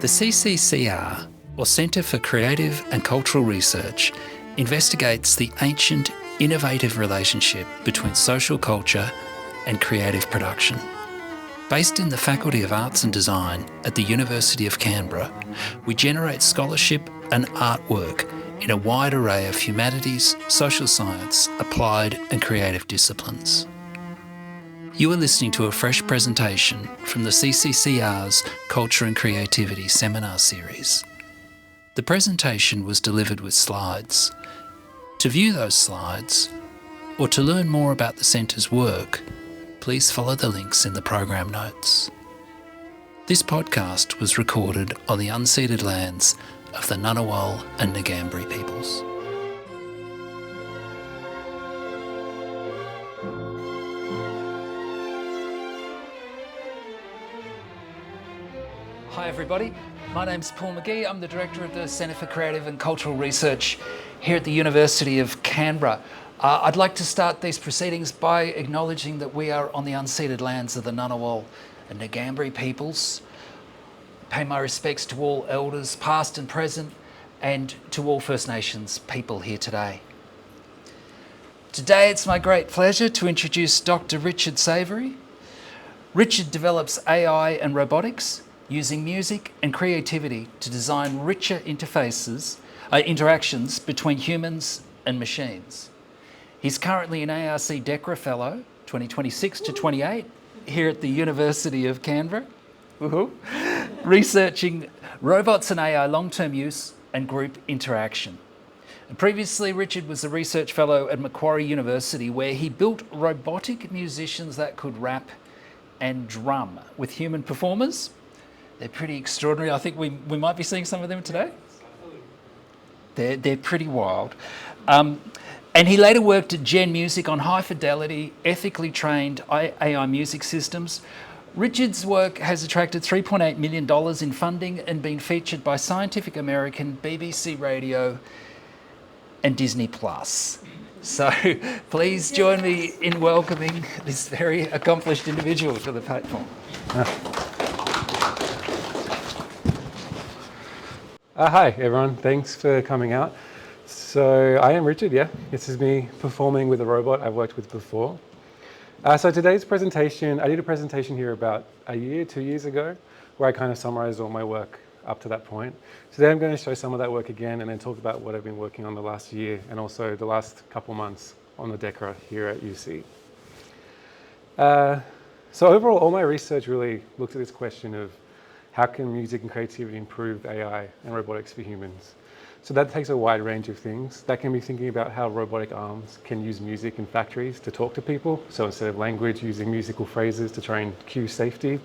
The CCCR, or Centre for Creative and Cultural Research, investigates the ancient, innovative relationship between social culture and creative production. Based in the Faculty of Arts and Design at the University of Canberra, we generate scholarship and artwork in a wide array of humanities, social science, applied and creative disciplines. You are listening to a fresh presentation from the CCCR's Culture and Creativity Seminar Series. The presentation was delivered with slides. To view those slides, or to learn more about the Centre's work, please follow the links in the program notes. This podcast was recorded on the unceded lands of the Ngunnawal and Ngambri peoples. Hi everybody, my name's Paul McGee. I'm the Director of the Centre for Creative and Cultural Research here at the University of Canberra. I'd like to start these proceedings by acknowledging that we are on the unceded lands of the Ngunnawal and Ngambri peoples. Pay my respects to all elders, past and present, and to all First Nations people here today. Today it's my great pleasure to introduce Dr. Richard Savery. Richard develops AI and robotics, using music and creativity to design richer interactions between humans and machines. He's currently an ARC DECRA Fellow, 2026 to 28, here at the University of Canberra, researching robots and AI long-term use and group interaction. And previously, Richard was a research fellow at Macquarie University, where he built robotic musicians that could rap and drum with human performers. They're pretty extraordinary. I think we might be seeing some of them today. They're pretty wild. And he later worked at Gen Music on high-fidelity, ethically trained AI music systems. Richard's work has attracted $3.8 million in funding and been featured by Scientific American, BBC Radio, and Disney+. So please join me in welcoming this very accomplished individual to the platform. Hi everyone, thanks for coming out. So I am Richard, This is me performing with a robot I've worked with before. So today's presentation, I did a presentation here about 2 years ago, where I kind of summarized all my work up to that point. Today I'm going to show some of that work again and then talk about what I've been working on the last year and also the last couple months on the DECRA here at UC. So overall, all my research really looked at this question of how can music and creativity improve AI and robotics for humans? So that takes a wide range of things. That can be thinking about how robotic arms can use music in factories to talk to people. So instead of language, using musical phrases to try and cue safety.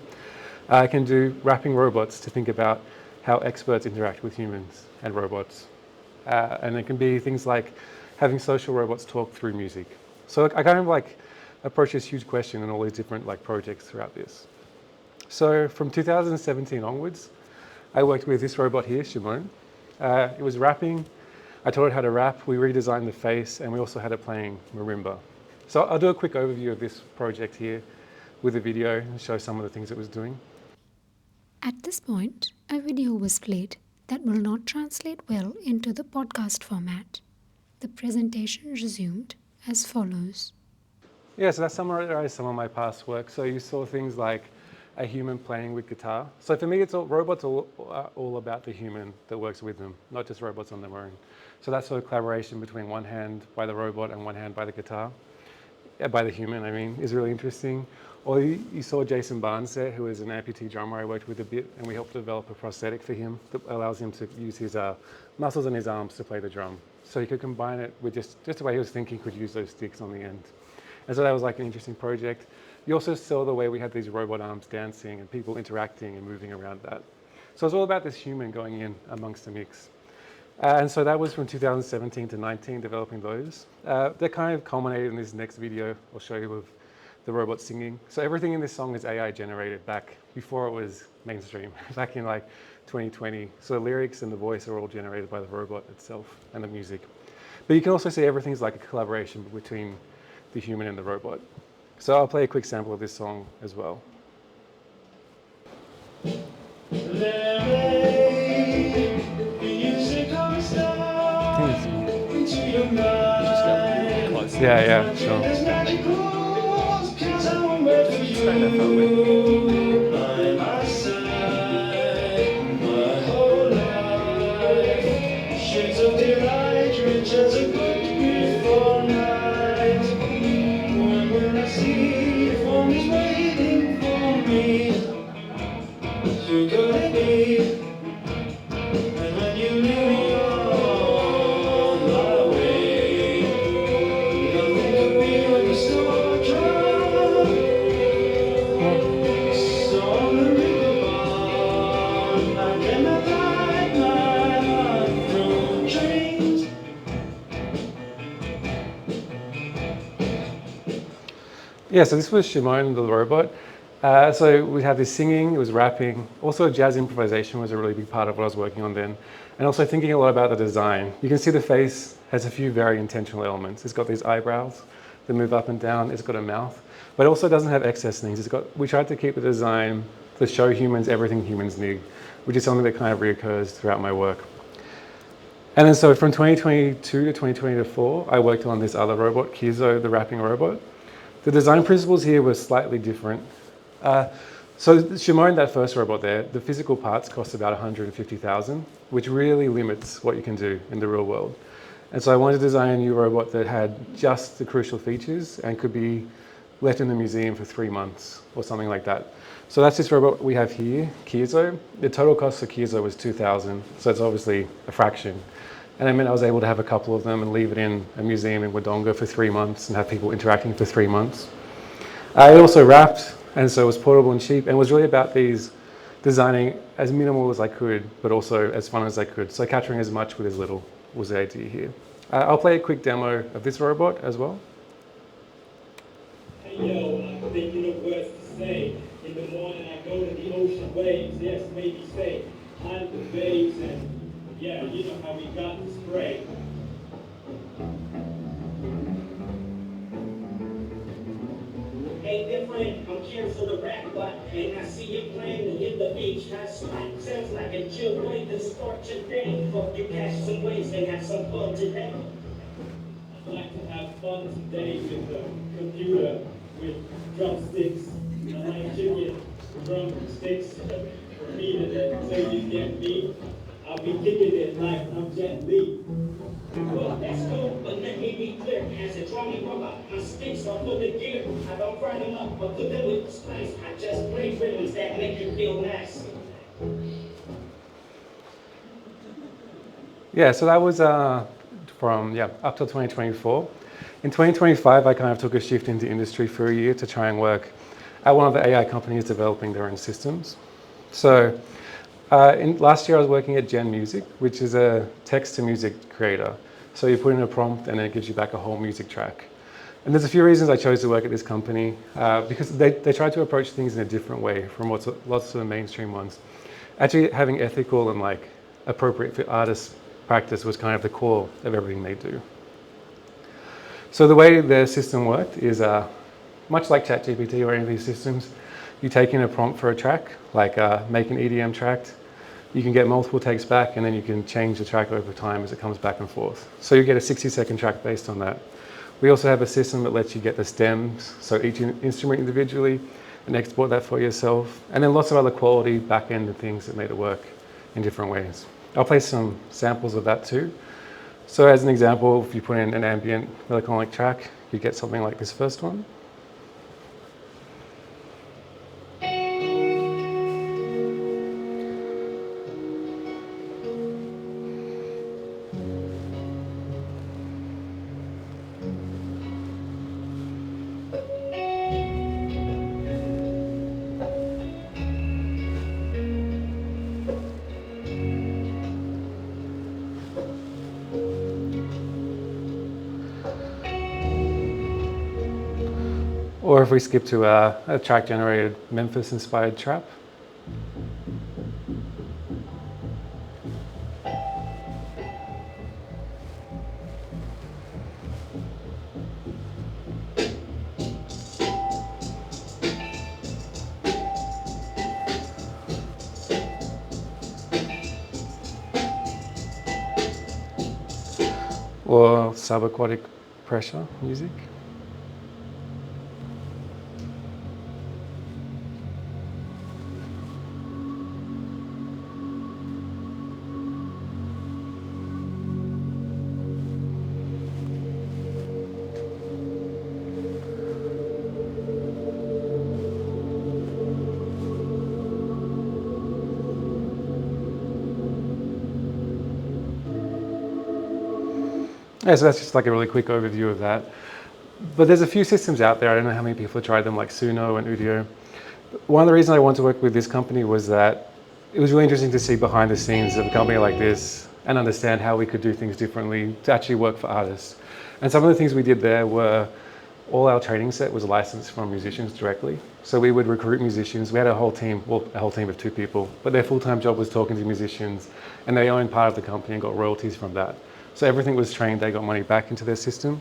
I can do rapping robots to think about how experts interact with humans and robots. And it can be things like having social robots talk through music. So I kind of approach this huge question in all these different projects throughout this. So from 2017 onwards, I worked with this robot here, Shimon. It was rapping. I taught it how to rap. We redesigned the face, and we also had it playing marimba. So I'll do a quick overview of this project here with a video and show some of the things it was doing. At this point, a video was played that will not translate well into the podcast format. The presentation resumed as follows. So that summarized some of my past work. So you saw things like a human playing with guitar. So for me, robots are all about the human that works with them, not just robots on their own. So that sort of collaboration between one hand by the robot and one hand by the guitar, by the human, is really interesting. Or you saw Jason Barnes there, who is an amputee drummer I worked with a bit, and we helped develop a prosthetic for him that allows him to use his muscles in his arms to play the drum. So he could combine it with just the way he was thinking, could use those sticks on the end. And so that was an interesting project. You also saw the way we had these robot arms dancing and people interacting and moving around that. So it's all about this human going in amongst the mix. And so that was from 2017 to 19, developing those. That kind of culminated in this next video I'll show you of the robot singing. So everything in this song is AI generated back before it was mainstream, back in 2020. So the lyrics and the voice are all generated by the robot itself and the music. But you can also see everything's like a collaboration between the human and the robot. So I'll play a quick sample of this song as well. Just go a little bit closer. Yeah, sure. Stay that far away. Yeah, so this was Shimon the robot. So we had this singing, it was rapping. Also jazz improvisation was a really big part of what I was working on then. And also thinking a lot about the design. You can see the face has a few very intentional elements. It's got these eyebrows that move up and down. It's got a mouth, but it also doesn't have excess things. We tried to keep the design to show humans everything humans need, which is something that kind of reoccurs throughout my work. And then so from 2022 to 2024, I worked on this other robot, Kizo, the rapping robot. The design principles here were slightly different. So Shimon, that first robot there, the physical parts cost about 150,000, which really limits what you can do in the real world. And so I wanted to design a new robot that had just the crucial features and could be left in the museum for 3 months or something like that. So that's this robot we have here, Kizo. The total cost for Kizo was 2,000, so it's obviously a fraction. And that meant I was able to have a couple of them and leave it in a museum in Wodonga for 3 months and have people interacting for 3 months. It also wrapped, and so it was portable and cheap, and was really about these designing as minimal as I could, but also as fun as I could. So capturing as much with as little was the idea here. I'll play a quick demo of this robot as well. Hey yo, I'm thinking of words to say. In the morning I go to the ocean waves, yes, maybe say, hunt the babes and yeah, you know how we got the spray. Hey, different, I'm curious for the rap, but and I see you playing and hit the beach, high spot. Sounds like a chill way to start your day. Fuck you, catch some waves and have some fun today. I'd like to have fun today with the computer, with drumsticks. I like chicken drumsticks for me today, so you get me. I'll be kicking it like I'm Jet Li. Well, that's cool, but let me be clear. As a drumming robot, my sticks are full of gear. I don't fry them up or cook them with spice. I just play rhythms that make you feel nice. Yeah, so that was from up till 2024. In 2025, I kind of took a shift into industry for a year to try and work at one of the AI companies developing their own systems. So last year I was working at Gen Music, which is a text-to-music creator. So you put in a prompt and it gives you back a whole music track. And there's a few reasons I chose to work at this company, because they try to approach things in a different way from lots of the mainstream ones. Actually having ethical and like appropriate for artists practice was kind of the core of everything they do. So the way the system worked is much like ChatGPT or any of these systems. You take in a prompt for a track, like make an EDM track. You can get multiple takes back and then you can change the track over time as it comes back and forth. So you get a 60-second track based on that. We also have a system that lets you get the stems, so each instrument individually, and export that for yourself. And then lots of other quality back-end and things that made it work in different ways. I'll play some samples of that too. So as an example, if you put in an ambient melancholic track, you get something like this first one. Or if we skip to a track-generated Memphis-inspired trap. or subaquatic pressure music. Yeah, so that's just like a really quick overview of that. But there's a few systems out there. I don't know how many people have tried them, like Suno and Udio. One of the reasons I wanted to work with this company was that it was really interesting to see behind the scenes of a company like this and understand how we could do things differently to actually work for artists. And some of the things we did there were all our training set was licensed from musicians directly. So we would recruit musicians. We had a whole team, well, a whole team of 2 people, but their full-time job was talking to musicians, and they owned part of the company and got royalties from that. So everything was trained, they got money back into their system.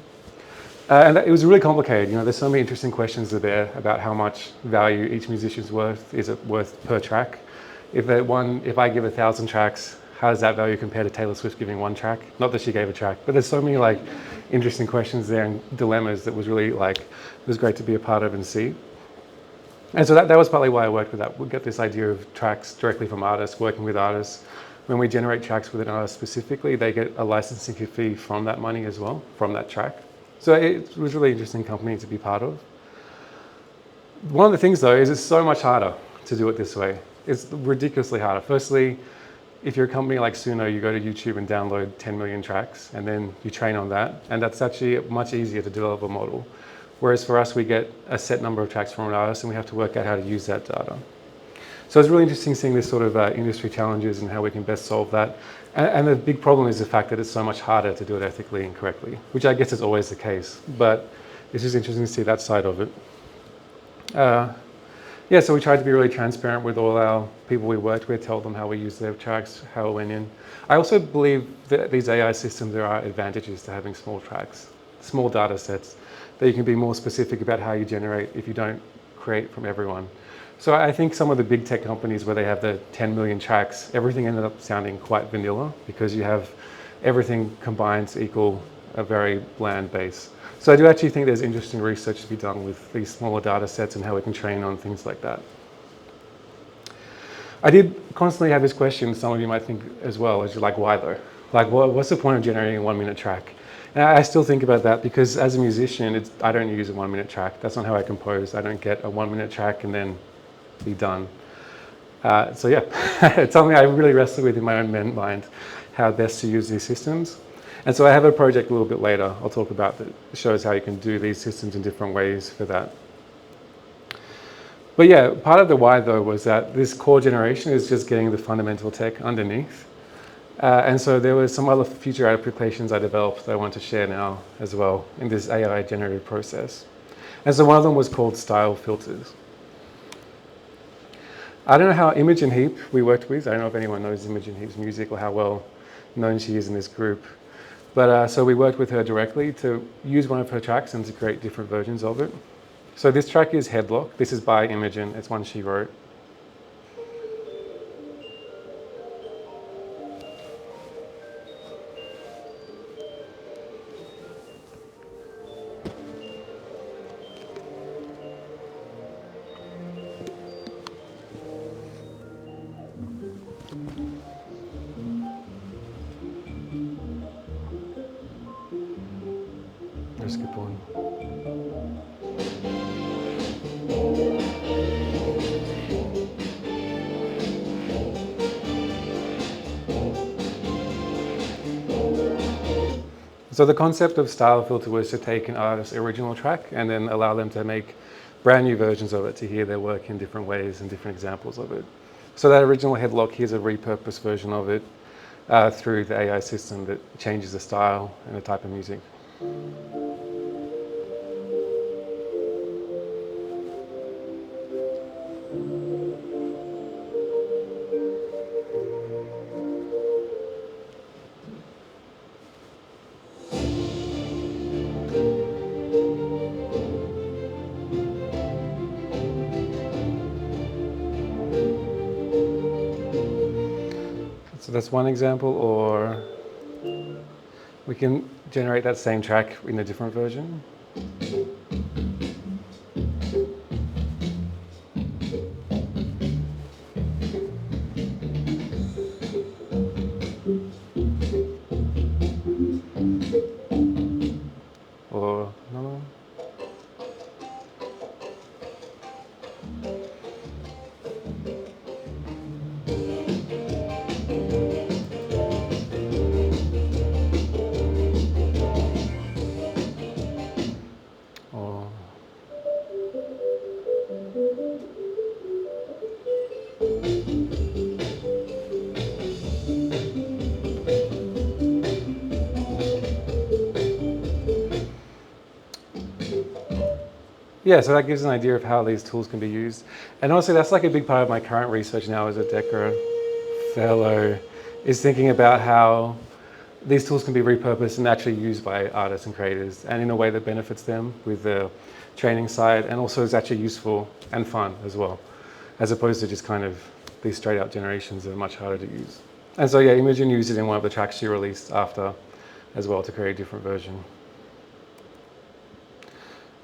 And it was really complicated. You know, there's so many interesting questions there about how much value each musician's worth. Is it worth per track? If I give 1,000 tracks, how does that value compare to Taylor Swift giving 1 track? Not that she gave a track, but there's so many like interesting questions there and dilemmas that was really like, it was great to be a part of and see. And so that was partly why I worked with that. We'll get this idea of tracks directly from artists, working with artists. When we generate tracks with an artist specifically, they get a licensing fee from that money as well, from that track. So it was a really interesting company to be part of. One of the things though is it's so much harder to do it this way. It's ridiculously harder. Firstly, if you're a company like Suno, you go to YouTube and download 10 million tracks and then you train on that. And that's actually much easier to develop a model. Whereas for us, we get a set number of tracks from an artist and we have to work out how to use that data. So it's really interesting seeing this sort of industry challenges and how we can best solve that. And the big problem is the fact that it's so much harder to do it ethically and correctly, which I guess is always the case. But it's just interesting to see that side of it. Yeah, so we tried to be really transparent with all our people we worked with, tell them how we use their tracks, how it went in. I also believe that these AI systems, there are advantages to having small tracks, small data sets, that you can be more specific about how you generate if you don't create from everyone. So I think some of the big tech companies where they have the 10 million tracks, everything ended up sounding quite vanilla because you have everything combined to equal a very bland base. So I do actually think there's interesting research to be done with these smaller data sets and how we can train on things like that. I did constantly have this question, some of you might think as well, is like, why though? Like, what's the point of generating a 1-minute track? And I still think about that because as a musician, I don't use a 1-minute track. That's not how I compose. I don't get a 1-minute track and then be done. So yeah, it's something I really wrestle with in my own mind, how best to use these systems. And so I have a project a little bit later I'll talk about that shows how you can do these systems in different ways for that. But yeah, part of the why though was that this core generation is just getting the fundamental tech underneath. And so there were some other future applications I developed that I want to share now as well in this AI generative process. And so one of them was called style filters. I don't know how Imogen Heap we worked with. I don't know if anyone knows Imogen Heap's music or how well known she is in this group. But so we worked with her directly to use one of her tracks and to create different versions of it. So this track is Headlock. This is by Imogen. It's one she wrote. Let's skip on. So the concept of style filter was to take an artist's original track and then allow them to make brand new versions of it to hear their work in different ways and different examples of it. So that original Headlock, here's a repurposed version of it through the AI system that changes the style and the type of music. So that's one example, or We can generate that same track in a different version. Or another one. Or yeah, so that gives an idea of how these tools can be used. And honestly, that's like a big part of my current research now as a DECRA Fellow, is thinking about how these tools can be repurposed and actually used by artists and creators, and in a way that benefits them with the training side, and also is actually useful and fun as well, as opposed to just kind of these straight out generations that are much harder to use. And so yeah, Imogen used it in one of the tracks she released after as well to create a different version.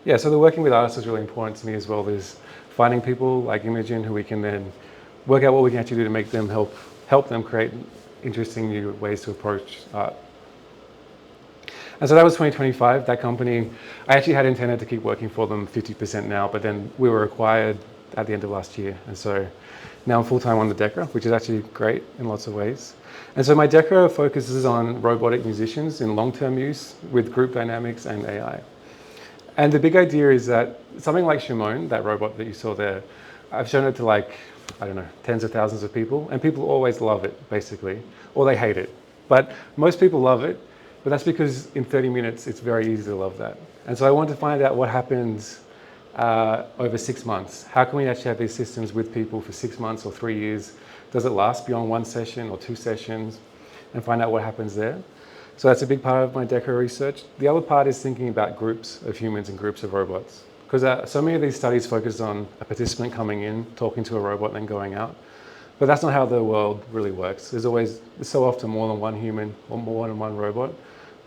Yeah, so the working with artists is really important to me as well. There's finding people like Imogen who we can then work out what we can actually do to make them help them create interesting new ways to approach art. And so that was 2025. That company, I actually had intended to keep working for them 50% now, but then we were acquired at the end of last year. And so now I'm full-time on the DECRA, which is actually great in lots of ways. And so my DECRA focuses on robotic musicians in long-term use with group dynamics and AI. And the big idea is that something like Shimon, that robot that you saw there, I've shown it to like, I don't know, tens of thousands of people, and people always love it, basically, or they hate it. But most people love it, but that's because in 30 minutes, it's very easy to love that. And so I wanted to find out what happens over 6 months. How can we actually have these systems with people for 6 months or 3 years? Does it last beyond 1 session or 2 sessions? And find out what happens there. So that's a big part of my DECRA research. The other part is thinking about groups of humans and groups of robots. Because so many of these studies focus on a participant coming in, talking to a robot, and then going out. But that's not how the world really works. There's so often more than one human or more than one robot.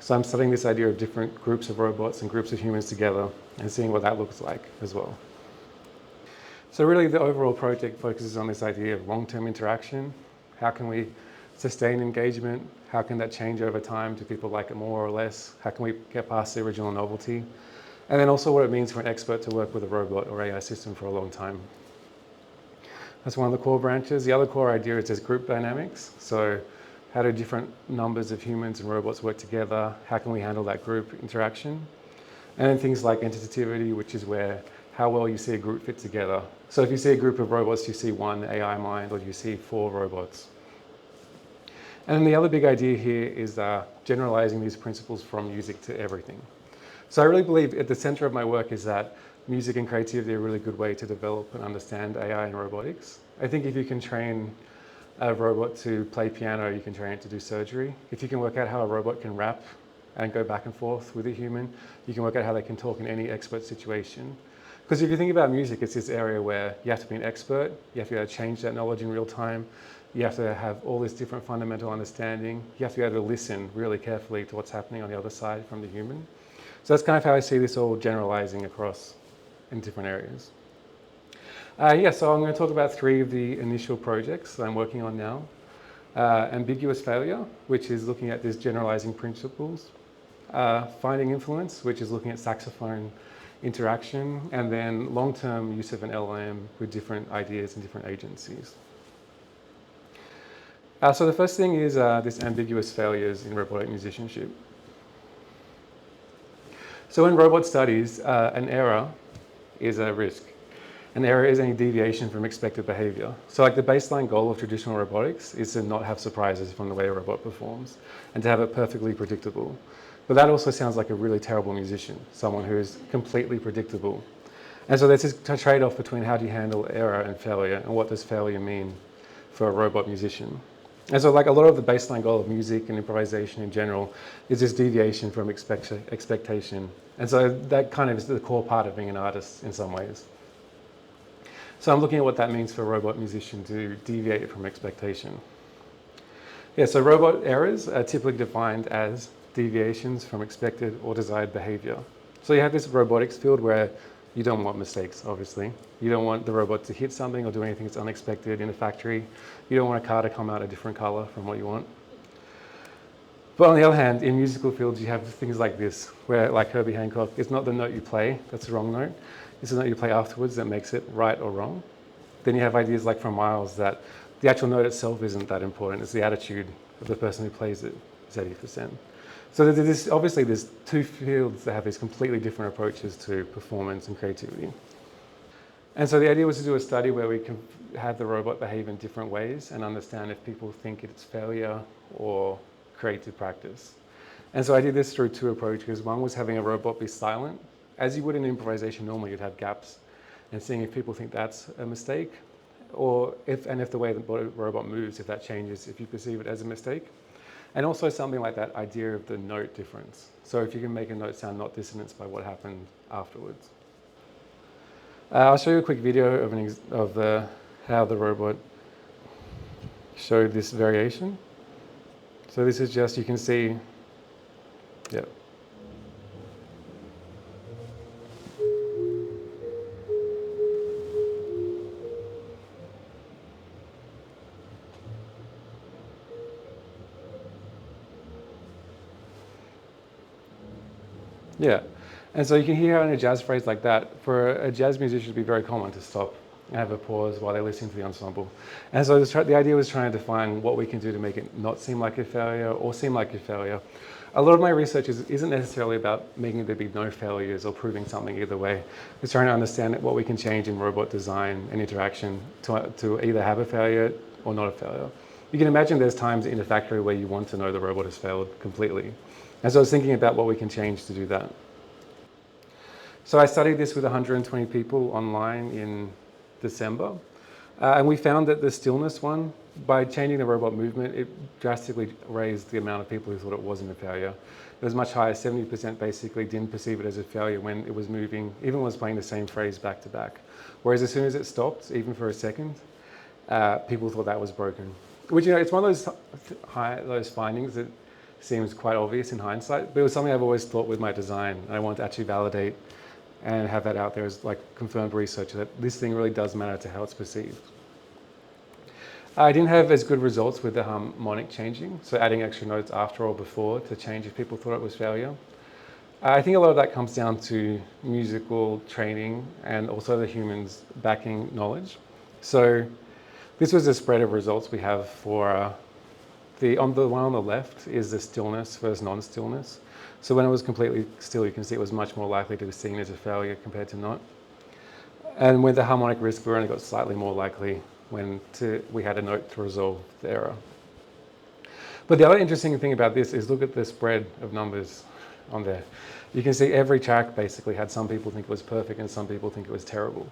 So I'm studying this idea of different groups of robots and groups of humans together and seeing what that looks like as well. So really the overall project focuses on this idea of long-term interaction. How can we sustain engagement? How can that change over time? Do people like it more or less? How can we get past the original novelty? And then also what it means for an expert to work with a robot or AI system for a long time. That's one of the core branches. The other core idea is just group dynamics. So how do different numbers of humans and robots work together? How can we handle that group interaction? And then things like entitativity, which is where how well you see a group fit together. So if you see a group of robots, you see one AI mind, or you see 4 robots. And then the other big idea here is generalizing these principles from music to everything. So I really believe at the center of my work is that music and creativity are a really good way to develop and understand AI and robotics. I think if you can train a robot to play piano, you can train it to do surgery. If you can work out how a robot can rap and go back and forth with a human, you can work out how they can talk in any expert situation. Because if you think about music, it's this area where you have to be an expert, you have to be able to change that knowledge in real time, you have to have all this different fundamental understanding, you have to be able to listen really carefully to what's happening on the other side from the human. So that's kind of how I see this all generalizing across in different areas. So I'm going to talk about 3 of the initial projects that I'm working on now. Ambiguous failure, which is looking at these generalizing principles. Finding influence, which is looking at saxophone interaction, and then long-term use of an LLM with different ideas and different agencies. So the first thing is this ambiguous failures in robotic musicianship. So in robot studies, an error is a risk. An error is any deviation from expected behavior. So like the baseline goal of traditional robotics is to not have surprises from the way a robot performs and to have it perfectly predictable. But that also sounds like a really terrible musician, someone who is completely predictable. And so there's this trade-off between how do you handle error and failure, and what does failure mean for a robot musician. And so like a lot of the baseline goal of music and improvisation in general is this deviation from expectation. And so that kind of is the core part of being an artist in some ways. So I'm looking at what that means for a robot musician to deviate from expectation. Yeah, so robot errors are typically defined as deviations from expected or desired behavior. So you have this robotics field where you don't want mistakes, obviously. You don't want the robot to hit something or do anything that's unexpected in a factory. You don't want a car to come out a different color from what you want. But on the other hand, in musical fields, you have things like this, where, like Herbie Hancock, it's not the note you play that's the wrong note. It's the note you play afterwards that makes it right or wrong. Then you have ideas like from Miles that the actual note itself isn't that important. It's the attitude of the person who plays it is 80%. So obviously there's two fields that have these completely different approaches to performance and creativity. And so the idea was to do a study where we can have the robot behave in different ways and understand if people think it's failure or creative practice. And so I did this through two approaches. One was having a robot be silent. As you would in improvisation normally, you'd have gaps, and seeing if people think that's a mistake, or if the way the robot moves, if that changes, if you perceive it as a mistake. And also something like that idea of the note difference. So if you can make a note sound not dissonance by what happened afterwards. I'll show you a quick video of how the robot showed this variation. So this is just, you can see, yeah. Yeah, and so you can hear how in a jazz phrase like that, for a jazz musician, it'd be very common to stop and have a pause while they're listening to the ensemble. And so the idea was trying to define what we can do to make it not seem like a failure or seem like a failure. A lot of my research isn't necessarily about making there be no failures or proving something either way. It's trying to understand what we can change in robot design and interaction to either have a failure or not a failure. You can imagine there's times in a factory where you want to know the robot has failed completely. And so I was thinking about what we can change to do that. So I studied this with 120 people online in December. And we found that the stillness one, by changing the robot movement, it drastically raised the amount of people who thought it wasn't a failure. It was much higher. 70% basically didn't perceive it as a failure when it was moving, even when it was playing the same phrase back to back. Whereas as soon as it stopped, even for a second, people thought that was broken. Which, you know, it's one of those findings that seems quite obvious in hindsight, but it was something I've always thought with my design, and I want to actually validate and have that out there as like confirmed research that this thing really does matter to how it's perceived. I didn't have as good results with the harmonic changing, so adding extra notes after or before to change if people thought it was failure. I think a lot of that comes down to musical training and also the humans backing knowledge. So this was a spread of results we have for the one on the left is the stillness versus non-stillness. So when it was completely still, you can see it was much more likely to be seen as a failure compared to not. And with the harmonic risk, we only got slightly more likely when we had a note to resolve the error. But the other interesting thing about this is look at the spread of numbers on there. You can see every track basically had some people think it was perfect and some people think it was terrible,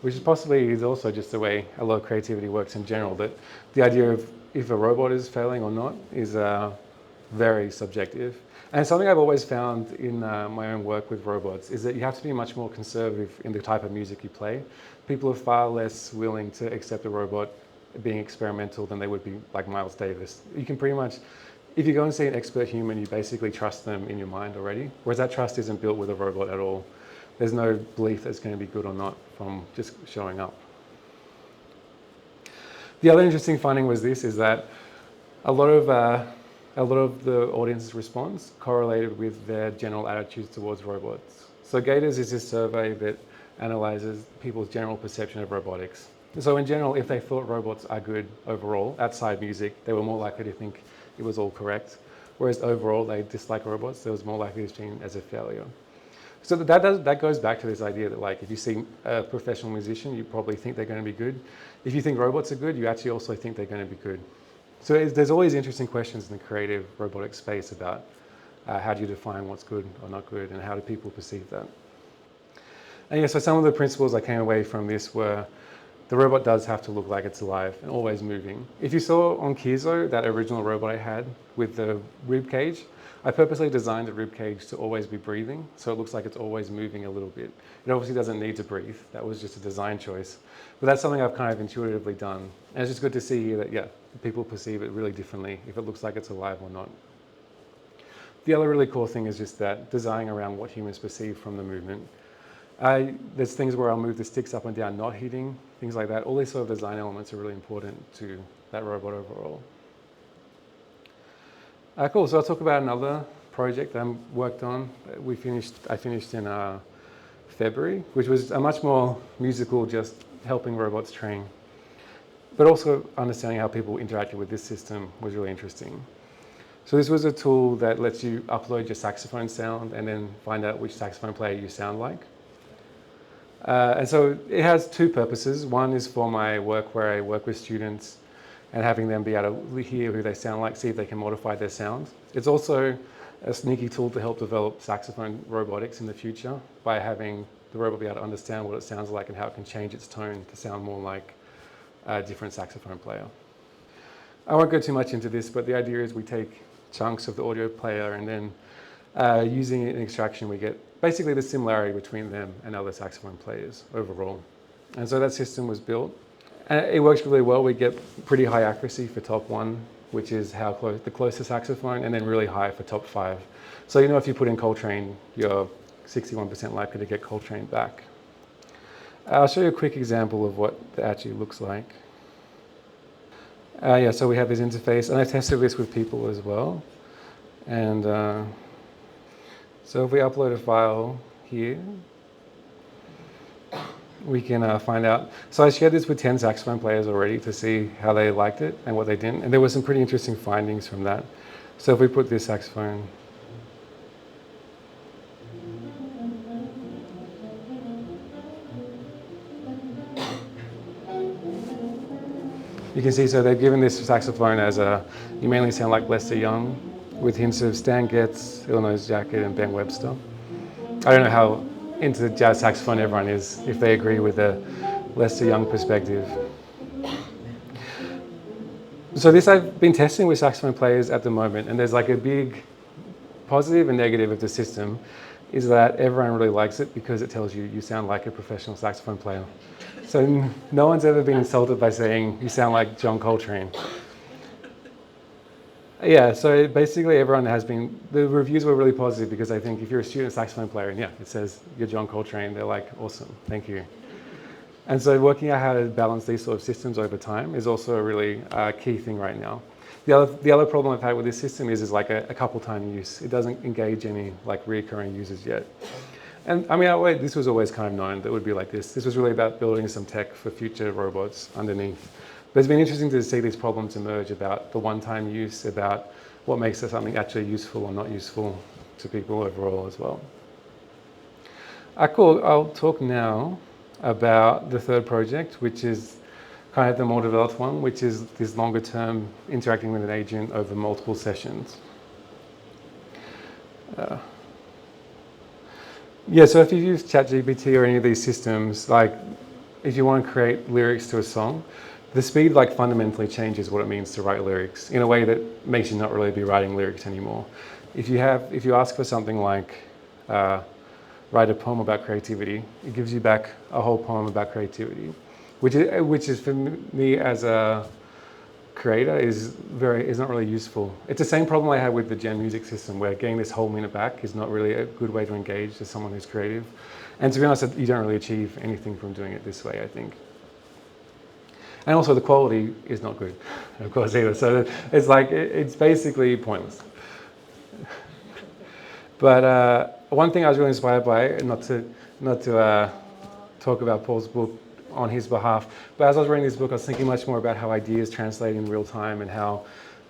which is possibly also just the way a lot of creativity works in general, that the idea of if a robot is failing or not is very subjective. And something I've always found in my own work with robots is that you have to be much more conservative in the type of music you play. People are far less willing to accept a robot being experimental than they would be like Miles Davis. You can pretty much, if you go and see an expert human, you basically trust them in your mind already, whereas that trust isn't built with a robot at all. There's no belief that it's going to be good or not from just showing up. The other interesting finding was this, is that a lot of the audience's response correlated with their general attitudes towards robots. So Gators is this survey that analyzes people's general perception of robotics. So in general, if they thought robots are good overall, outside music, they were more likely to think it was all correct. Whereas overall, they dislike robots, they was more likely to be seen as a failure. So that goes back to this idea that, like, if you see a professional musician, you probably think they're going to be good. If you think robots are good, you actually also think they're going to be good. So there's always interesting questions in the creative robotic space about how do you define what's good or not good, and how do people perceive that. And yeah, so some of the principles I came away from this were the robot does have to look like it's alive and always moving. If you saw on Kizo, that original robot I had with the rib cage, I purposely designed the rib cage to always be breathing, so it looks like it's always moving a little bit. It obviously doesn't need to breathe. That was just a design choice. But that's something I've kind of intuitively done. And it's just good to see that, yeah, people perceive it really differently if it looks like it's alive or not. The other really cool thing is just that designing around what humans perceive from the movement. There's things where I'll move the sticks up and down, not hitting, things like that. All these sort of design elements are really important to that robot overall. Cool, so I'll talk about another project I worked on. I finished in February, which was a much more musical, just helping robots train. But also understanding how people interacted with this system was really interesting. So this was a tool that lets you upload your saxophone sound and then find out which saxophone player you sound like. And so it has two purposes. One is for my work where I work with students and having them be able to hear who they sound like, see if they can modify their sound. It's also a sneaky tool to help develop saxophone robotics in the future by having the robot be able to understand what it sounds like and how it can change its tone to sound more like a different saxophone player. I won't go too much into this, but the idea is we take chunks of the audio player and then using it in extraction, we get basically the similarity between them and other saxophone players overall. And so that system was built. And it works really well. We get pretty high accuracy for top 1, which is how close the closest saxophone, and then really high for top 5. So you know if you put in Coltrane, you're 61% likely to get Coltrane back. I'll show you a quick example of what it actually looks like. Yeah, so we have this interface, and I tested this with people as well. And so if we upload a file here, we can find out. So I shared this with 10 saxophone players already to see how they liked it and what they didn't. And there were some pretty interesting findings from that. So if we put this saxophone, you can see, so they've given this saxophone as you mainly sound like Lester Young, with hints of Stan Getz, Illinois Jacket, and Ben Webster. I don't know how into jazz saxophone everyone is, if they agree with the Lester Young perspective. So this I've been testing with saxophone players at the moment, and there's like a big positive and negative of the system, is that everyone really likes it because it tells you sound like a professional saxophone player. So no one's ever been insulted by saying you sound like John Coltrane. Yeah, so basically everyone has been, the reviews were really positive because I think if you're a student saxophone player and yeah, it says you're John Coltrane, they're like, awesome, thank you. And so working out how to balance these sort of systems over time is also a really key thing right now. The other problem I've had with this system is like a couple time use. It doesn't engage any like recurring users yet. And I mean, this was always kind of known that it would be like this. This was really about building some tech for future robots underneath. But it's been interesting to see these problems emerge about the one-time use, about what makes something actually useful or not useful to people overall as well. Cool, I'll talk now about the third project, which is kind of the more developed one, which is this longer term interacting with an agent over multiple sessions. Yeah, so if you use ChatGPT or any of these systems, like if you want to create lyrics to a song, the speed like fundamentally changes what it means to write lyrics in a way that makes you not really be writing lyrics anymore. If you ask for something like write a poem about creativity, it gives you back a whole poem about creativity, which is for me as a creator is not really useful. It's the same problem I had with the Gen Music system, where getting this whole minute back is not really a good way to engage as someone who's creative. And to be honest, you don't really achieve anything from doing it this way, I think. And also the quality is not good, of course, either. So it's like, it's basically pointless. But one thing I was really inspired by, not to talk about Paul's book on his behalf, but as I was reading this book, I was thinking much more about how ideas translate in real time and how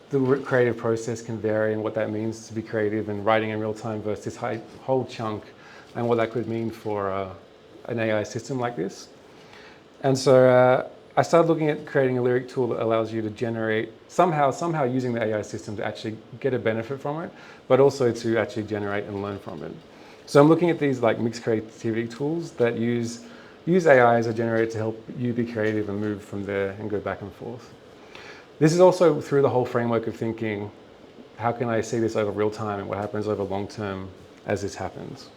the creative process can vary and what that means to be creative and writing in real time versus this whole chunk and what that could mean for an AI system like this. And so I started looking at creating a lyric tool that allows you to generate, somehow using the AI system to actually get a benefit from it, but also to actually generate and learn from it. So I'm looking at these like mixed creativity tools that use AI as a generator to help you be creative and move from there and go back and forth. This is also through the whole framework of thinking, how can I see this over real time and what happens over long term as this happens?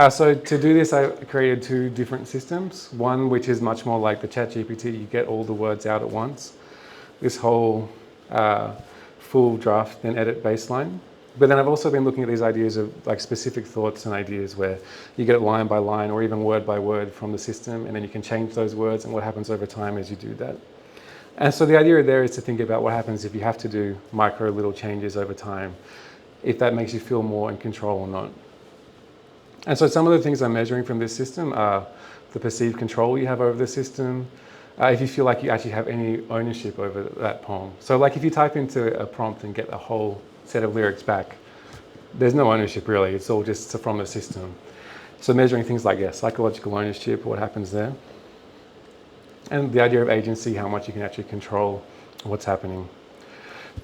So to do this, I created two different systems. One which is much more like the ChatGPT, you get all the words out at once. This whole full draft and edit baseline. But then I've also been looking at these ideas of like specific thoughts and ideas where you get it line by line or even word by word from the system, and then you can change those words and what happens over time as you do that. And so the idea there is to think about what happens if you have to do micro little changes over time, if that makes you feel more in control or not. And so some of the things I'm measuring from this system are the perceived control you have over the system, if you feel like you actually have any ownership over that poem. So like if you type into a prompt and get a whole set of lyrics back, there's no ownership really, it's all just from the system. So measuring things like, psychological ownership, what happens there. And the idea of agency, how much you can actually control what's happening.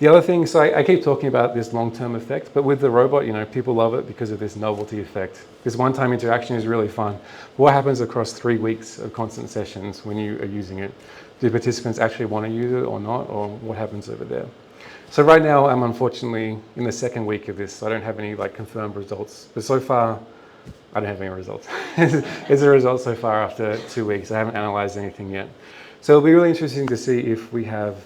The other thing, so I keep talking about this long-term effect, but with the robot, people love it because of this novelty effect. This one-time interaction is really fun. What happens across 3 weeks of constant sessions when you are using it? Do participants actually want to use it or not, or what happens over there? So right now, I'm unfortunately in the second week of this, so I don't have any confirmed results. But so far, I don't have any results. It's a result so far after 2 weeks. I haven't analyzed anything yet. So it'll be really interesting to see if we have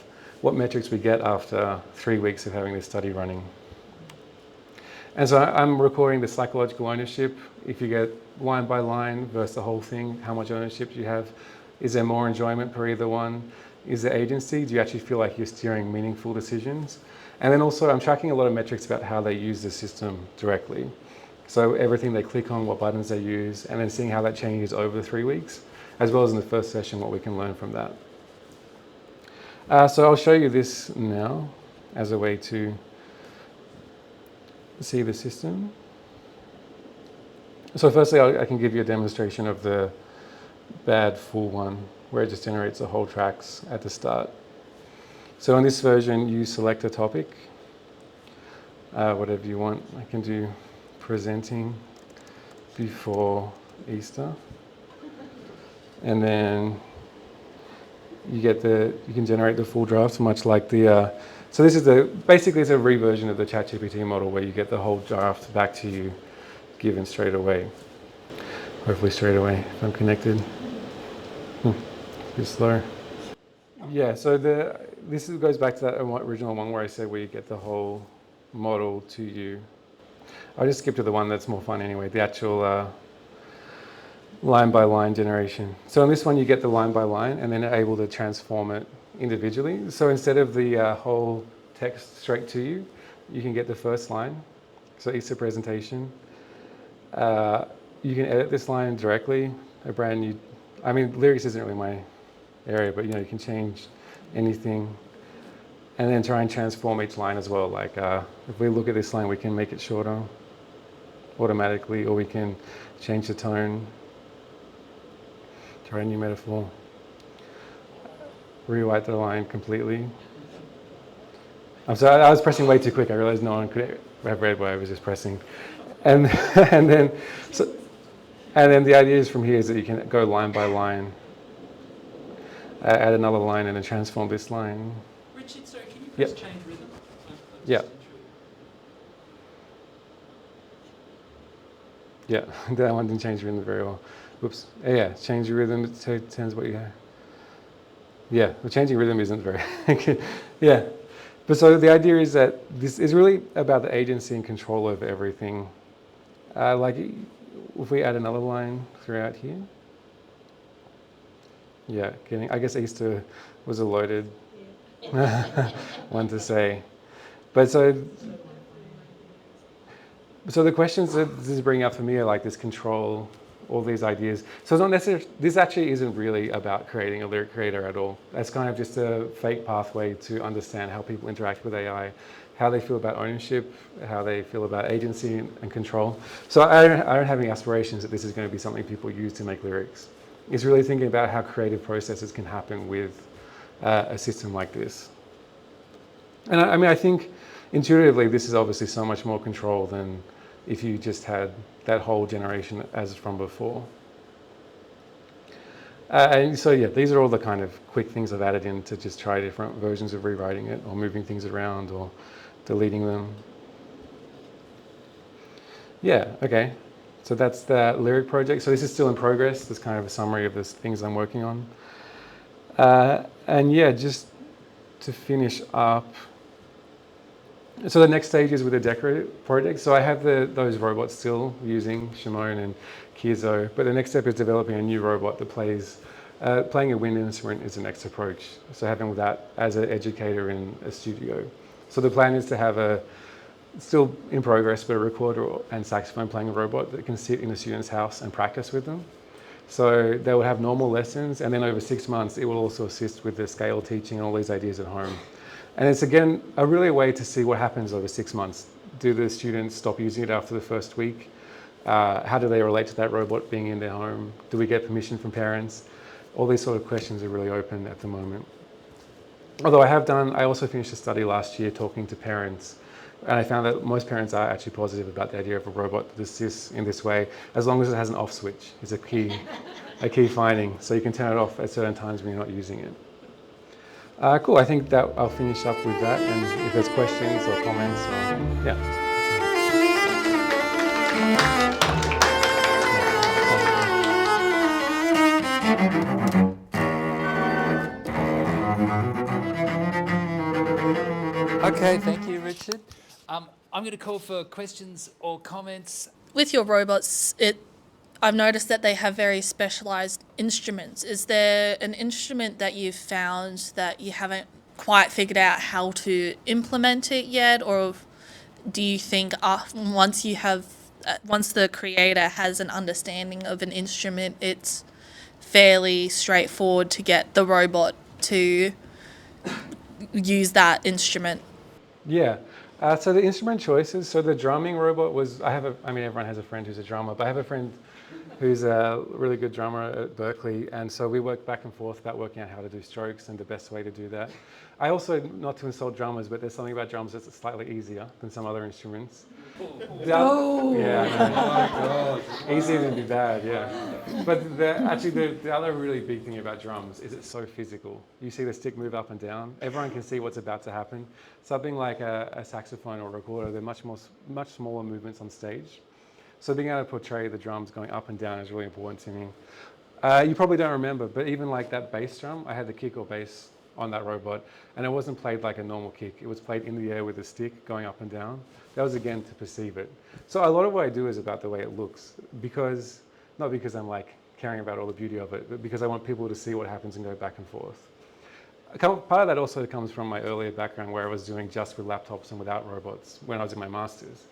what metrics we get after 3 weeks of having this study running. And so I'm recording the psychological ownership. If you get line by line versus the whole thing, how much ownership do you have? Is there more enjoyment per either one? Is there agency? Do you actually feel like you're steering meaningful decisions? And then also I'm tracking a lot of metrics about how they use the system directly. So everything they click on, what buttons they use, and then seeing how that changes over the 3 weeks, as well as in the first session, what we can learn from that. So I'll show you this now as a way to see the system. So firstly, I can give you a demonstration of the bad full one, where it just generates the whole tracks at the start. So in this version, you select a topic, whatever you want. I can do presenting before Easter. And then you can generate the full draft, much like the, so this is basically it's a reversion of the ChatGPT model where you get the whole draft back to you given straight away. Hopefully straight away if I'm connected. It's slow. Yeah, so this goes back to that original one where I said where you get the whole model to you. I'll just skip to the one that's more fun anyway, the actual line by line generation. So in this one you get the line by line and then able to transform it individually. So instead of the whole text straight to you, you can get the first line. So Easter presentation. You can edit this line directly, a brand new, lyrics isn't really my area, but you can change anything and then try and transform each line as well. Like if we look at this line, we can make it shorter automatically, or we can change the tone, try a new metaphor, rewrite the line completely. I'm sorry, I was pressing way too quick. I realized no one could have read what I was just pressing. And then the idea is from here is that you can go line by line, add another line and then transform this line. Richard, sorry, can you press change rhythm? Yeah. Yeah, that one didn't change rhythm very well. Whoops. Yeah, change your rhythm, it turns what you have. Yeah, the changing rhythm isn't very yeah. But so the idea is that this is really about the agency and control over everything. Like if we add another line throughout here. Yeah, I guess Easter was a loaded one to say. But so the questions that this is bringing up for me are like this control, all these ideas. So it's not necessarily, this actually isn't really about creating a lyric creator at all. That's kind of just a fake pathway to understand how people interact with AI, how they feel about ownership, how they feel about agency and control. So I don't have any aspirations that this is going to be something people use to make lyrics. It's really thinking about how creative processes can happen with a system like this. And I think intuitively, this is obviously so much more control than if you just had that whole generation as from before. And so yeah, these are all the kind of quick things I've added in to just try different versions of rewriting it or moving things around or deleting them. Yeah, okay. So that's the lyric project. So this is still in progress. That's kind of a summary of the things I'm working on. And yeah, just to finish up, So the next stage is with the DECRA project. So I have those robots still using Shimon and Kiezo, but the next step is developing a new robot that playing a wind instrument is the next approach. So having that as an educator in a studio. So the plan is to have still in progress, but a recorder and saxophone playing a robot that can sit in a student's house and practice with them. So they will have normal lessons, and then over 6 months, it will also assist with the scale teaching and all these ideas at home. And it's again, a really way to see what happens over 6 months. Do the students stop using it after the first week? How do they relate to that robot being in their home? Do we get permission from parents? All these sort of questions are really open at the moment. Although I also finished a study last year talking to parents, and I found that most parents are actually positive about the idea of a robot that assists in this way, as long as it has an off switch, is a key finding. So you can turn it off at certain times when you're not using it. Cool, I think that I'll finish up with that, and if there's questions or comments, yeah. Okay, thank you, Richard. I'm going to call for questions or comments. With your robots, I've noticed that they have very specialised instruments. Is there an instrument that you've found that you haven't quite figured out how to implement it yet, or do you think once the creator has an understanding of an instrument, it's fairly straightforward to get the robot to use that instrument? Yeah. So the instrument choices, so the drumming robot everyone has a friend who's a drummer, but I have a friend who's a really good drummer at Berkeley, and so we work back and forth about working out how to do strokes and the best way to do that. I also, not to insult drummers, but there's something about drums that's slightly easier than some other instruments. Easier than be bad, yeah. But the other really big thing about drums is it's so physical. You see the stick move up and down. Everyone can see what's about to happen. Something like a saxophone or a recorder, they're much smaller movements on stage. So being able to portray the drums going up and down is really important to me. You probably don't remember, but even like that bass drum, I had the kick or bass on that robot, and it wasn't played like a normal kick. It was played in the air with a stick going up and down. That was again to perceive it. So a lot of what I do is about the way it looks, not because I'm like caring about all the beauty of it, but because I want people to see what happens and go back and forth. Part of that also comes from my earlier background where I was doing just with laptops and without robots when I was in my master's.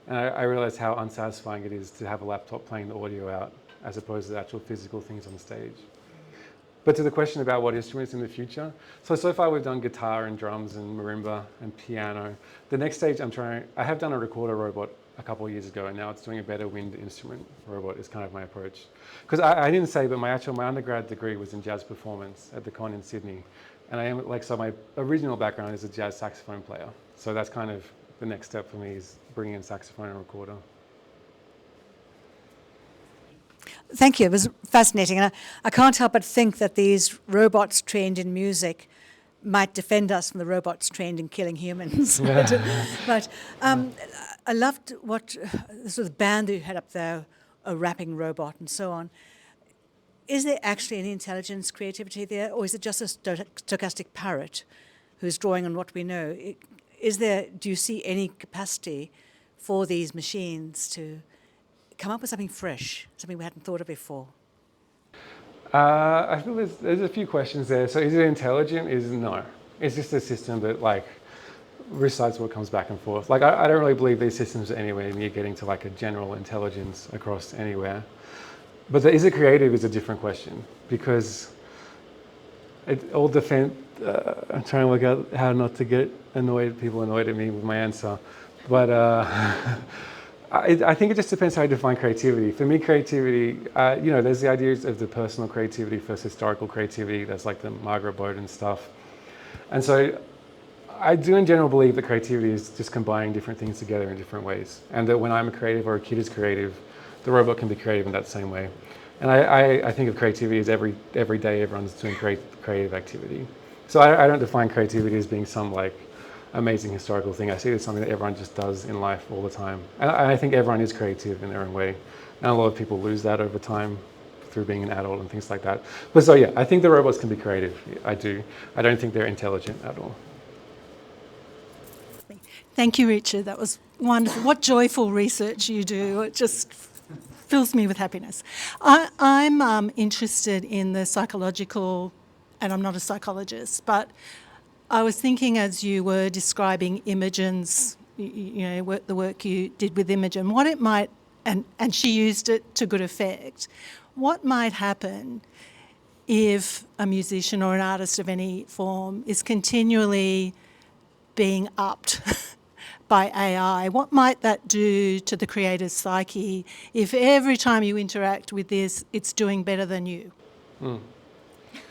And I realized how unsatisfying it is to have a laptop playing the audio out as opposed to the actual physical things on stage. But to the question about what instruments in the future, so far we've done guitar and drums and marimba and piano. The next stage I have done a recorder robot a couple of years ago, and now it's doing a better wind instrument robot is kind of my approach. Because I didn't say, but my undergrad degree was in jazz performance at the Con in Sydney. And my original background is a jazz saxophone player. So that's kind of the next step for me is bringing in saxophone and recorder. Thank you. It was fascinating. And I can't help but think that these robots trained in music might defend us from the robots trained in killing humans. But I loved what the sort of band that you had up there, a rapping robot and so on. Is there actually any intelligence, creativity there, or is it just a stochastic parrot who's drawing on what we know? Do you see any capacity for these machines to come up with something fresh, something we hadn't thought of before? I feel there's a few questions there. So is it intelligent? No. It's just a system that recites what comes back and forth. I don't really believe these systems are anywhere near getting to a general intelligence across anywhere. But is it creative is a different question, because it all depends. I'm trying to work out how not to get people annoyed at me with my answer. But I think it just depends how you define creativity. For me, creativity, there's the ideas of the personal creativity versus historical creativity. That's like the Margaret Bowden stuff. And so I do in general believe that creativity is just combining different things together in different ways. And that when I'm a creative or a kid is creative, the robot can be creative in that same way. And I think of creativity as every day everyone's doing creative activity. So I don't define creativity as being some amazing historical thing. I see it as something that everyone just does in life all the time. And I think everyone is creative in their own way. And a lot of people lose that over time through being an adult and things like that. But so yeah, I think the robots can be creative. I do. I don't think they're intelligent at all. Thank you, Richard. That was wonderful. What joyful research you do. It just fills me with happiness. I'm interested in the psychological, and I'm not a psychologist, but I was thinking as you were describing Imogen's, the work you did with Imogen, what it might, and she used it to good effect, what might happen if a musician or an artist of any form is continually being upped by AI? What might that do to the creator's psyche if every time you interact with this, it's doing better than you?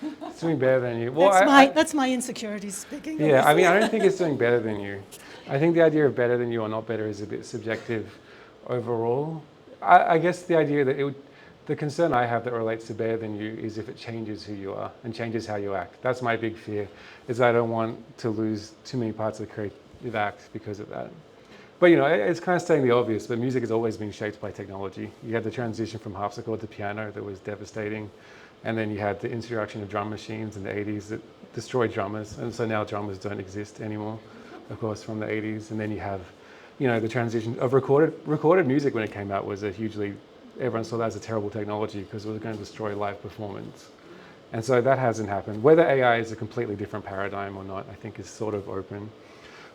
It's doing better than you. Well, that's my insecurity speaking. Yeah, I mean, I don't think it's doing better than you. I think the idea of better than you or not better is a bit subjective overall. I guess the idea that the concern I have that relates to better than you is if it changes who you are and changes how you act. That's my big fear, is I don't want to lose too many parts of the creative act because of that. But it's kind of stating the obvious, but music has always been shaped by technology. You had the transition from harpsichord to piano that was devastating. And then you had the introduction of drum machines in the 80s that destroyed drummers. And so now drummers don't exist anymore, of course, from the 80s. And then you have, the transition of recorded music when it came out was everyone saw that as a terrible technology because it was going to destroy live performance. And so that hasn't happened. Whether AI is a completely different paradigm or not, I think is sort of open.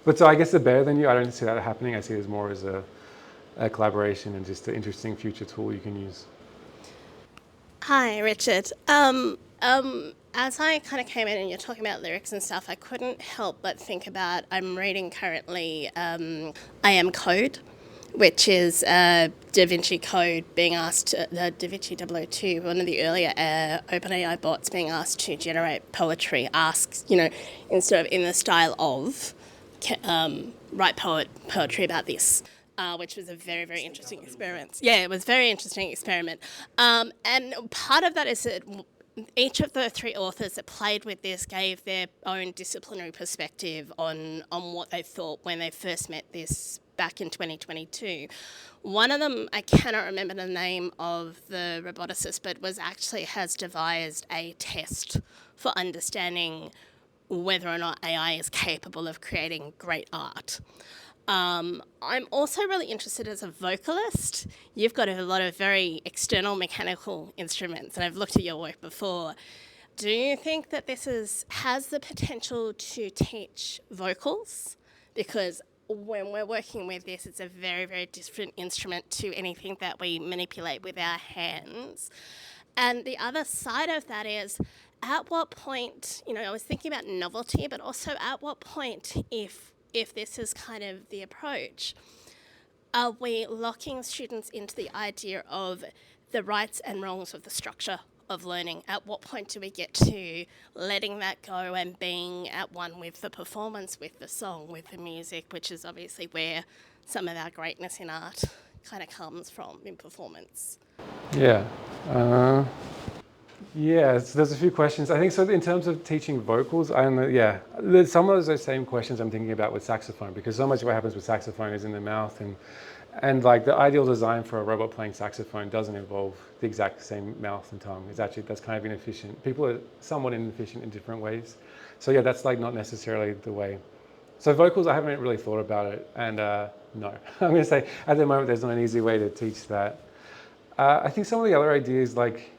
But so I guess the better than you, I don't see that happening. I see it as more as a collaboration and just an interesting future tool you can use. Hi, Richard. As I kind of came in and you're talking about lyrics and stuff, I couldn't help but think about, I'm reading currently I Am Code, which is DaVinci Code being asked, DaVinci 002, one of the earlier OpenAI bots being asked to generate poetry, asks, instead of in the style of, write poetry about this. Which was a very, very interesting experiment. Yeah, it was a very interesting experiment. And part of that is that each of the three authors that played with this gave their own disciplinary perspective on what they thought when they first met this back in 2022. One of them, I cannot remember the name of the roboticist, but has devised a test for understanding whether or not AI is capable of creating great art. I'm also really interested as a vocalist. You've got a lot of very external mechanical instruments, and I've looked at your work before. Do you think that this has the potential to teach vocals? Because when we're working with this, it's a very, very different instrument to anything that we manipulate with our hands. And the other side of that is, at what point, I was thinking about novelty, but also at what point, if this is kind of the approach, are we locking students into the idea of the rights and wrongs of the structure of learning? At what point do we get to letting that go and being at one with the performance, with the song, with the music, which is obviously where some of our greatness in art kind of comes from, in performance? Yeah. So there's a few questions. I think so in terms of teaching vocals, some of those same questions I'm thinking about with saxophone, because so much of what happens with saxophone is in the mouth, and like the ideal design for a robot playing saxophone doesn't involve the exact same mouth and tongue. That's kind of inefficient. People are somewhat inefficient in different ways. So yeah, that's like not necessarily the way. So vocals, I haven't really thought about it, and no. I'm going to say at the moment there's not an easy way to teach that. I think some of the other ideas, like,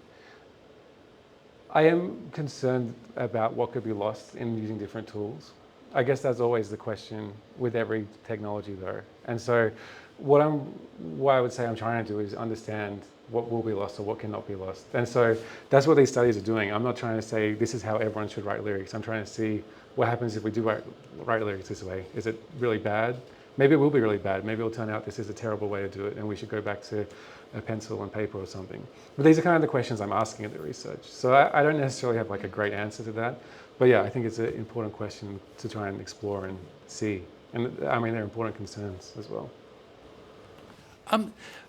I am concerned about what could be lost in using different tools. I guess that's always the question with every technology though. And so what I would say I'm trying to do is understand what will be lost or what cannot be lost. And so that's what these studies are doing. I'm not trying to say this is how everyone should write lyrics. I'm trying to see what happens if we do write lyrics this way. Is it really bad? Maybe it will be really bad. Maybe it'll turn out this is a terrible way to do it and we should go back to a pencil and paper or something. But these are kind of the questions I'm asking at the research. So I don't necessarily have like a great answer to that. But yeah, I think it's an important question to try and explore and see. And I mean, they're important concerns as well.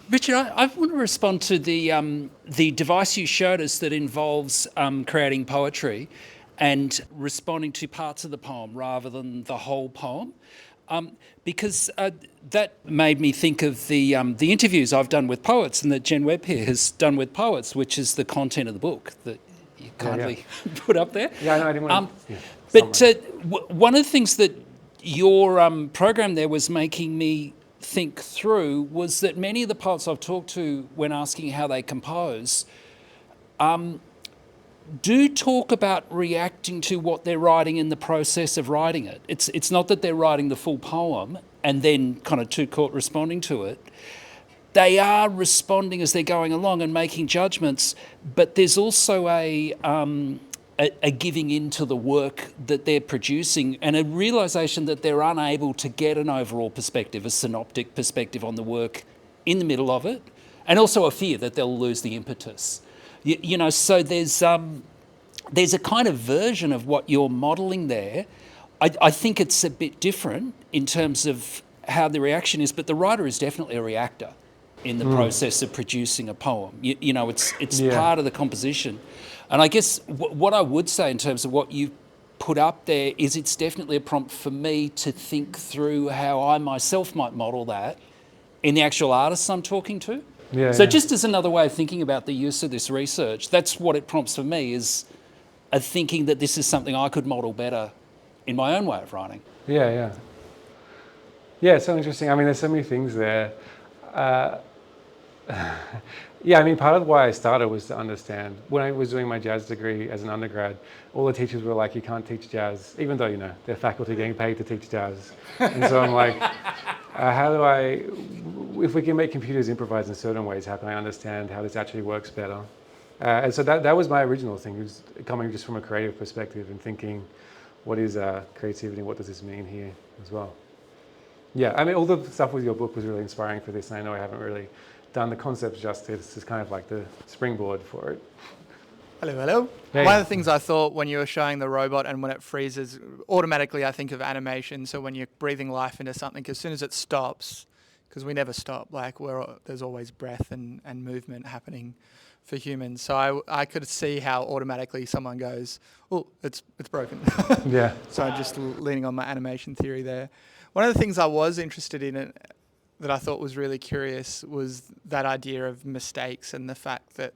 Richard, I want to respond to the device you showed us that involves creating poetry and responding to parts of the poem rather than the whole poem. Because that made me think of the interviews I've done with poets and that Jen Webb here has done with poets, which is the content of the book that you kindly put up there. Yeah, I know, I didn't want to... But one of the things that your program there was making me think through was that many of the poets I've talked to when asking how they compose do talk about reacting to what they're writing in the process of writing it. It's not that they're writing the full poem and then kind of too caught responding to it. They are responding as they're going along and making judgments, but there's also a giving into the work that they're producing and a realisation that they're unable to get an overall perspective, a synoptic perspective on the work in the middle of it, and also a fear that they'll lose the impetus. You know, so there's a kind of version of what you're modelling there. I think it's a bit different in terms of how the reaction is, but the writer is definitely a reactor in the process of producing a poem. You know, it's part of the composition. And I guess what I would say in terms of what you put up there is it's definitely a prompt for me to think through how I myself might model that in the actual artists I'm talking to. So just as another way of thinking about the use of this research, that's what it prompts for me, is a thinking that this is something I could model better in my own way of writing. Yeah, it's so interesting. I mean, there's so many things there. Yeah, I mean, part of why I started was to understand. When I was doing my jazz degree as an undergrad, all the teachers were like, you can't teach jazz, even though, you know, they're faculty getting paid to teach jazz. And so I'm like, if we can make computers improvise in certain ways, how can I understand how this actually works better? And so that was my original thing, was coming just from a creative perspective and thinking, what is creativity, what does this mean here as well? Yeah, I mean, all the stuff with your book was really inspiring for this, and I know I haven't really done the concepts justice. It's kind of like the springboard for it. Hello. Hey. One of the things I thought when you were showing the robot and when it freezes, automatically I think of animation. So when you're breathing life into something, as soon as it stops, because we never stop, like there's always breath and movement happening for humans. So I could see how automatically someone goes, oh, it's broken. Yeah. So I'm just leaning on my animation theory there. One of the things I was interested in that I thought was really curious was that idea of mistakes and the fact that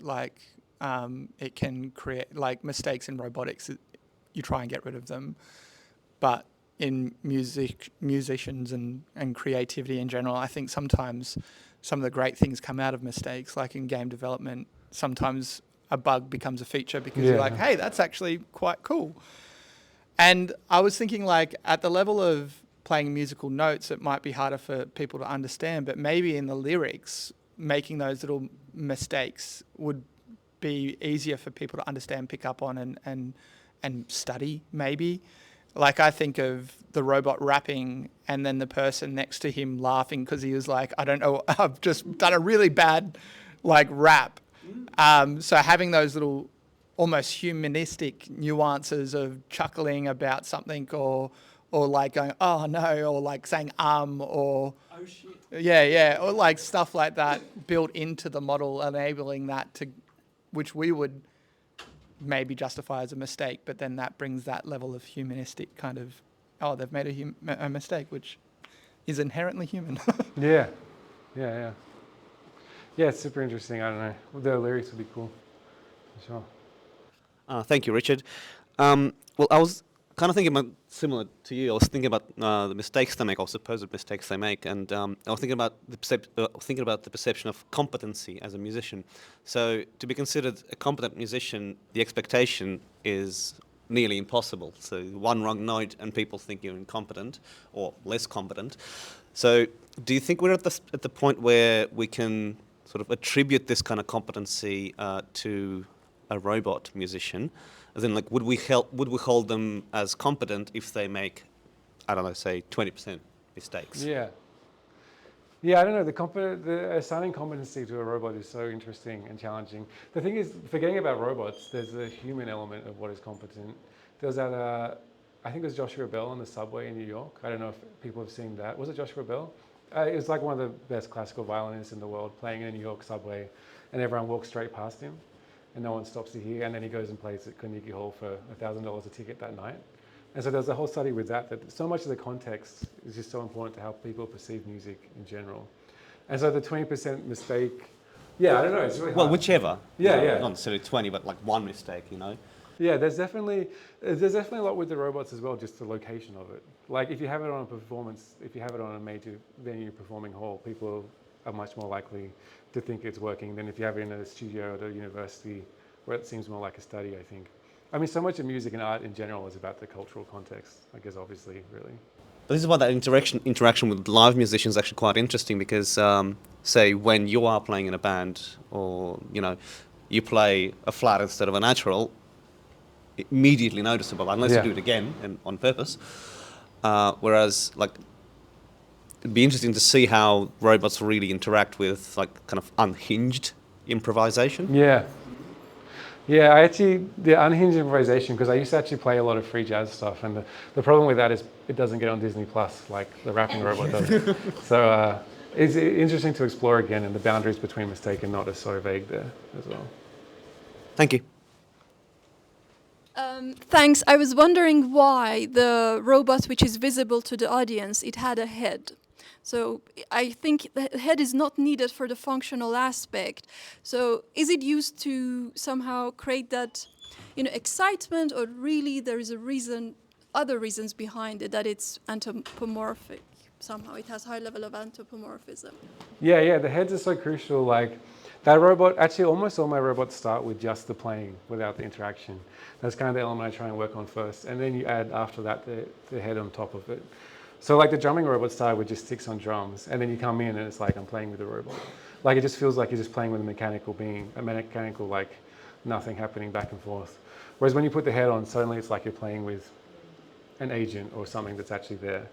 it can create mistakes in robotics. You try and get rid of them, but in musicians and creativity in general, I think sometimes some of the great things come out of mistakes. Like in game development, sometimes a bug becomes a feature because you're like, hey, that's actually quite cool. And I was thinking, at the level of playing musical notes, it might be harder for people to understand, but maybe in the lyrics, making those little mistakes would be easier for people to understand, pick up on and study, maybe. Like, I think of the robot rapping and then the person next to him laughing because he was like, I don't know, I've just done a really bad rap. So having those little almost humanistic nuances of chuckling about something or going, oh no, or saying or oh shit. Or stuff like that built into the model, enabling that to, which we would maybe justify as a mistake, but then that brings that level of humanistic kind of, oh, they've made a mistake, which is inherently human. Yeah, it's super interesting. I don't know. The lyrics would be cool, for sure. Thank you, Richard. Well, I was kind of thinking about, similar to you, I was thinking about the mistakes they make, or supposed mistakes they make, and I was thinking about the perception of competency as a musician. So to be considered a competent musician, the expectation is nearly impossible. So one wrong note and people think you're incompetent or less competent. So do you think we're at the point where we can sort of attribute this kind of competency to a robot musician? As in, would we hold them as competent if they make, I don't know, say 20% mistakes? Yeah, I don't know. The assigning competency to a robot is so interesting and challenging. The thing is, forgetting about robots, there's a human element of what is competent. There was that, I think it was Joshua Bell on the subway in New York. I don't know if people have seen that. Was it Joshua Bell? It was one of the best classical violinists in the world, playing in a New York subway, and everyone walks straight past him. And no one stops to hear, and then he goes and plays at Carnegie Hall for $1,000 a ticket that night. And so there's a whole study with that so much of the context is just so important to how people perceive music in general. And so the 20% mistake, I don't know, it's really hard. Well, whichever. Yeah. Not necessarily 20, but one mistake, Yeah, there's definitely a lot with the robots as well, just the location of it. Like if you have it on a performance, if you have it on a major venue performing hall, people are much more likely to think it's working than if you have it in a studio at a university where it seems more like a study, I think. I mean, so much of music and art in general is about the cultural context, I guess, obviously, really. But this is why that interaction with live musicians is actually quite interesting because, say, when you are playing in a band or, you play a flat instead of a natural, immediately noticeable, unless you do it again and on purpose. Whereas, it'd be interesting to see how robots really interact with, kind of unhinged improvisation. Yeah. Yeah, the unhinged improvisation, because I used to actually play a lot of free jazz stuff, and the problem with that is it doesn't get on Disney Plus like the rapping robot does. So it's interesting to explore again, and the boundaries between mistake and not are so vague there as well. Thank you. Thanks. I was wondering why the robot, which is visible to the audience, it had a head. So I think the head is not needed for the functional aspect. So is it used to somehow create that, excitement, or really there is a reason, other reasons behind it, that it's anthropomorphic somehow? It has high level of anthropomorphism. Yeah, the heads are so crucial. Like that robot, actually almost all my robots start with just the playing without the interaction. That's kind of the element I try and work on first. And then you add after that the head on top of it. So like the drumming robot started with just sticks on drums, and then you come in and it's like I'm playing with a robot. Like it just feels like you're just playing with a mechanical being, like nothing happening back and forth. Whereas when you put the head on, suddenly it's like you're playing with an agent or something that's actually there.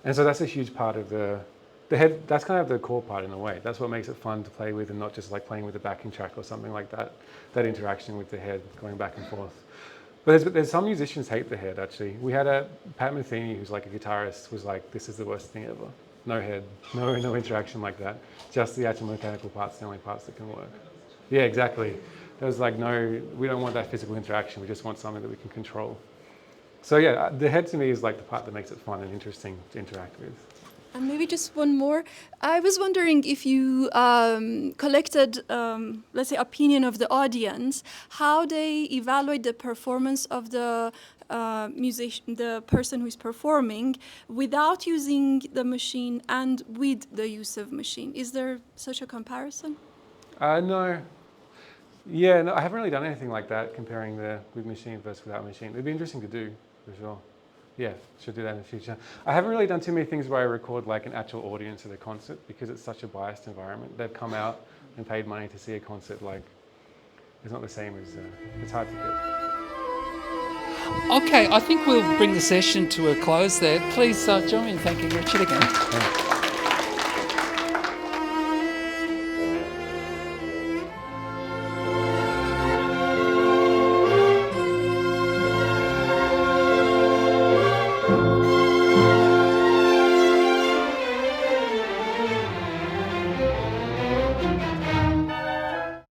And so that's a huge part of the head. That's kind of the core part in a way. That's what makes it fun to play with, and not just like playing with a backing track or something like that. That interaction with the head going back and forth. But there's some musicians hate the head, actually. We had Pat Metheny, who's like a guitarist, was like, this is the worst thing ever. No head, no interaction like that. Just the actual mechanical parts, the only parts that can work. Yeah, exactly. There was like, no, we don't want that physical interaction. We just want something that we can control. So yeah, the head to me is like the part that makes it fun and interesting to interact with. And maybe just one more. I was wondering if you collected, let's say, opinion of the audience, how they evaluate the performance of the musician, the person who is performing, without using the machine and with the use of machine. Is there such a comparison? No. Yeah, no, I haven't really done anything like that, comparing the with machine versus without machine. It'd be interesting to do, for sure. Yeah, should do that in the future. I haven't really done too many things where I record like an actual audience at a concert, because it's such a biased environment. They've come out and paid money to see a concert. Like, it's not the same as, it's hard to get. Okay, I think we'll bring the session to a close there. Please join me in thanking Richard again. Thanks.